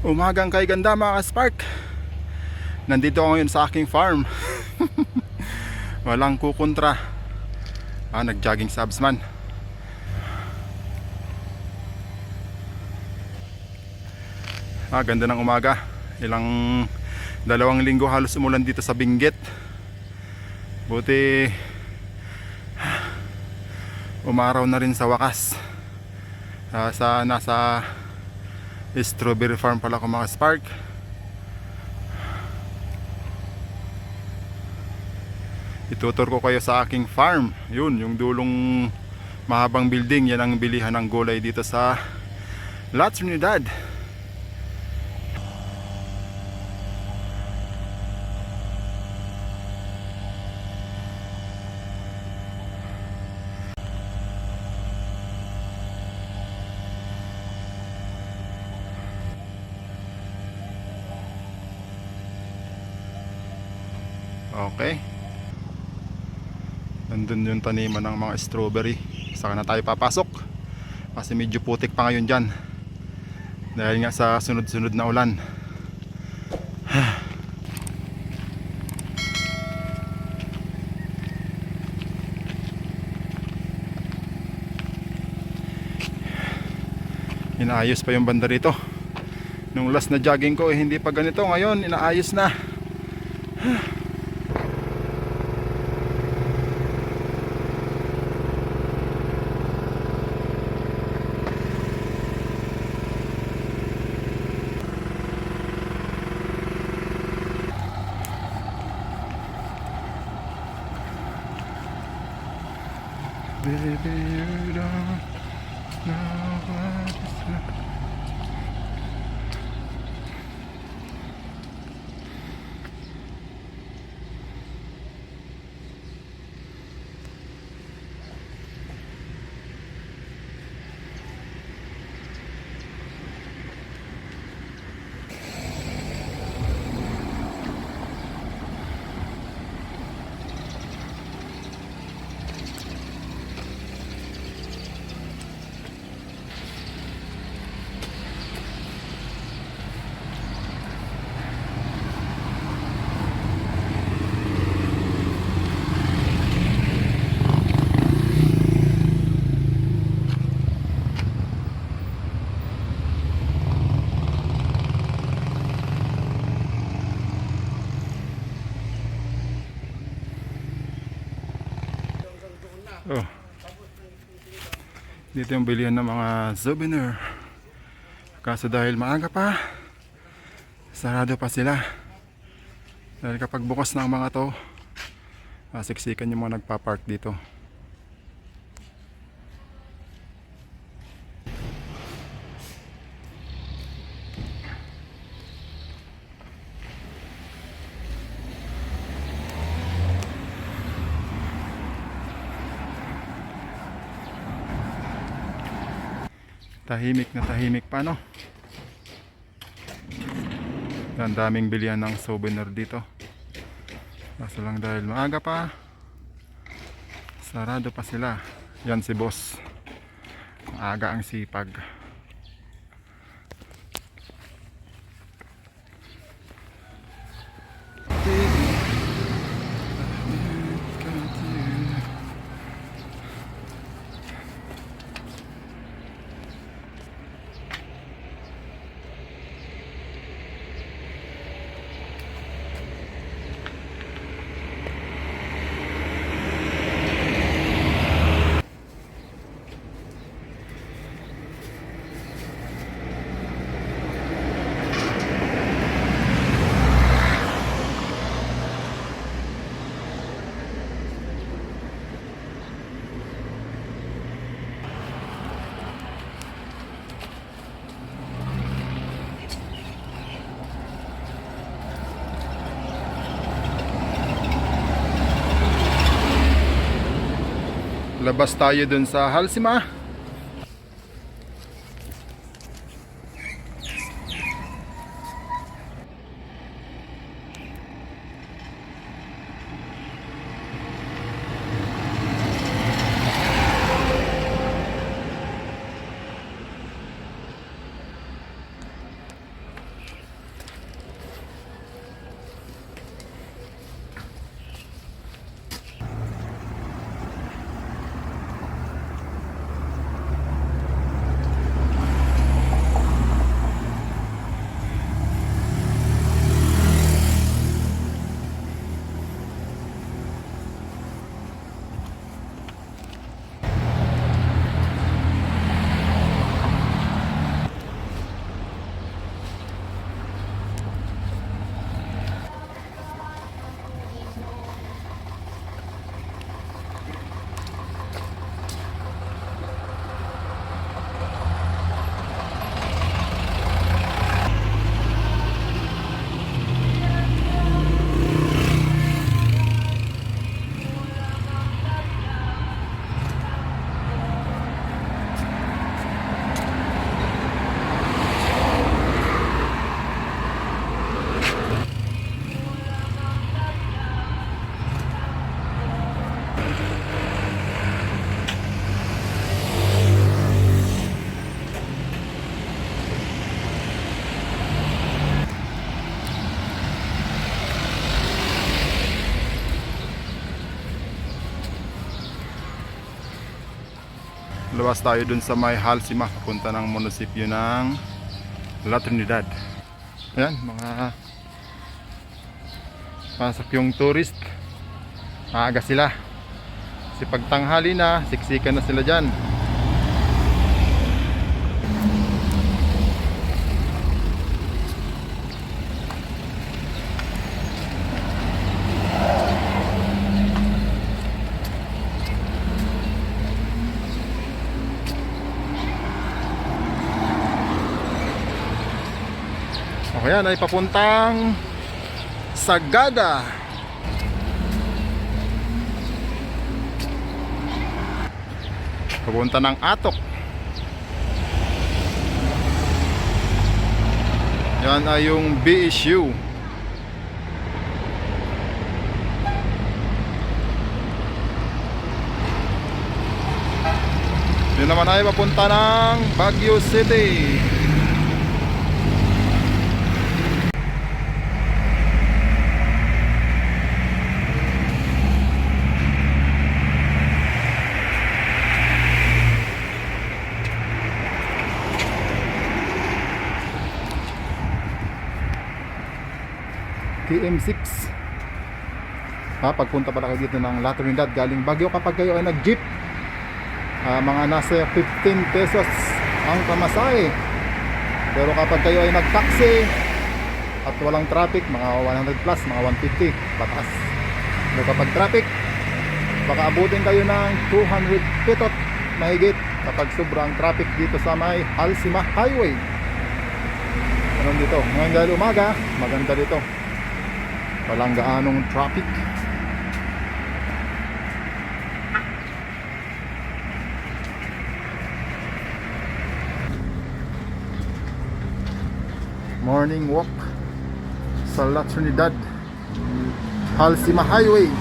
Umagang kay ganda mga ka-Spark. Nandito ako ngayon sa aking farm. Walang kukontra. Nag-jogging subs man. Ganda ng umaga. Dalawang linggo halos umulan dito sa Benguet. Buti umaraw na rin sa wakas. Nasa strawberry farm pala ako mga Spark. Itutur ko kayo sa aking farm. Yun, yung dulong mahabang building, yan ang bilihan ng gulay dito sa La Trinidad. Okay. Nandun yung taniman ng mga strawberry. Saka na tayo papasok kasi medyo putik pa ngayon dyan dahil nga sa sunod-sunod na ulan. Inaayos pa yung banda rito. Nung last na jogging ko hindi pa ganito. Ngayon inaayos na. Baby, you don't know what it's like. Oh. Dito yung bilihan ng mga souvenir. Kaso dahil maaga pa, sarado pa sila. Dahil kapag bukas ng mga to, siksikan yung mga nagpa-park dito. Tahimik na tahimik pa, no? Ang daming bilihan ng souvenir dito. Kaso lang dahil maaga pa, sarado pa sila. Yan si boss. Maaga ang sipag. Labas tayo dun sa Halsima. Luluwas tayo dun sa may Halsima, papunta ng munisipyo ng La Trinidad. Ayan, mga pasok yung tourist. Maaga sila. Kasi pag tanghali na, siksikan na sila dyan. O yan ay papuntang Sagada. Papunta ng Atok. Yan ay yung BSU. Yan naman ay papunta ng Baguio City. TM6. Pagpunta pala kayo dito ng La Trinidad galing Baguio, kapag kayo ay nag-jeep, mga nasa 15 pesos ang pamasahe. Pero kapag kayo ay nag-taxi at walang traffic, mga 100 plus, mga 150 pataas. Pero kapag traffic, baka abutin kayo ng 200 pitot mahigit kapag sobrang traffic dito sa may Halsima Highway. Ganun dito. Ngayon dahil umaga, maganda dito. Walang gaanong traffic. Morning walk sa La Trinidad, Halsima Highway.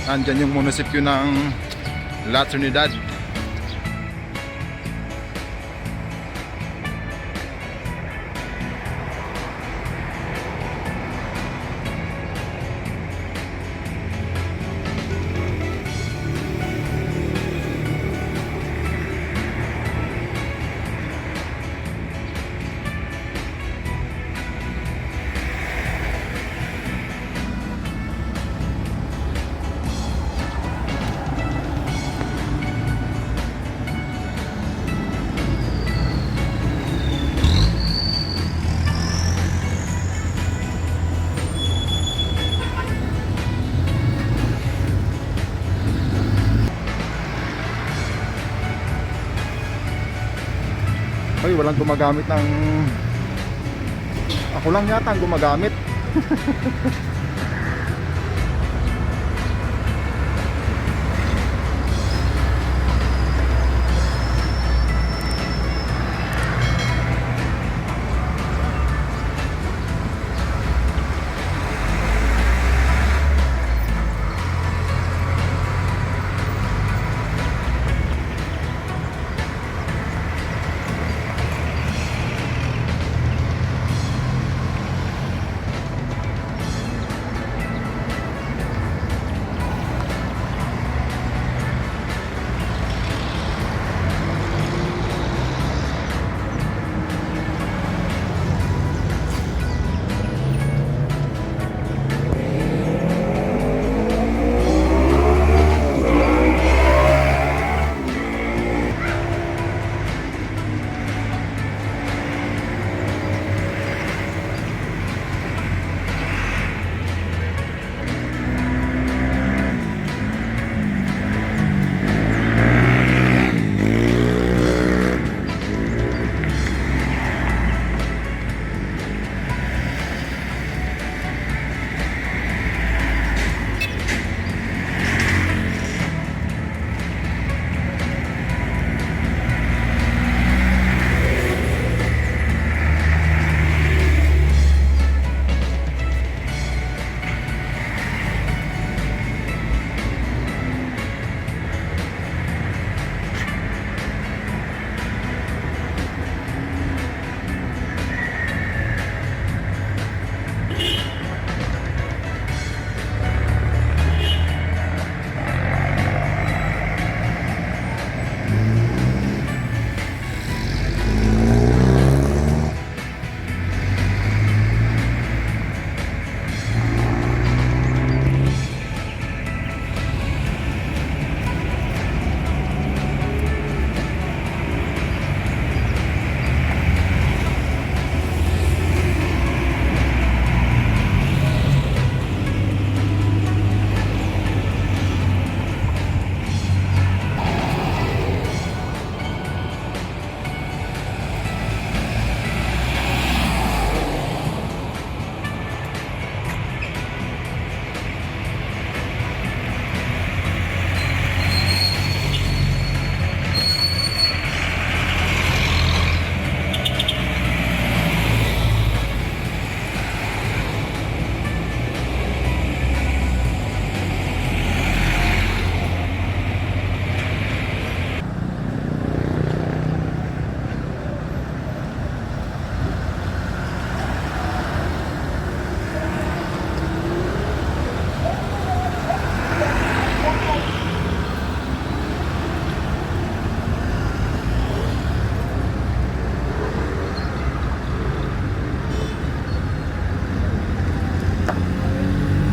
Andyan yung munisipyo ng La Trinidad. Ay, walang gumagamit ng... Ako lang yata ang gumagamit.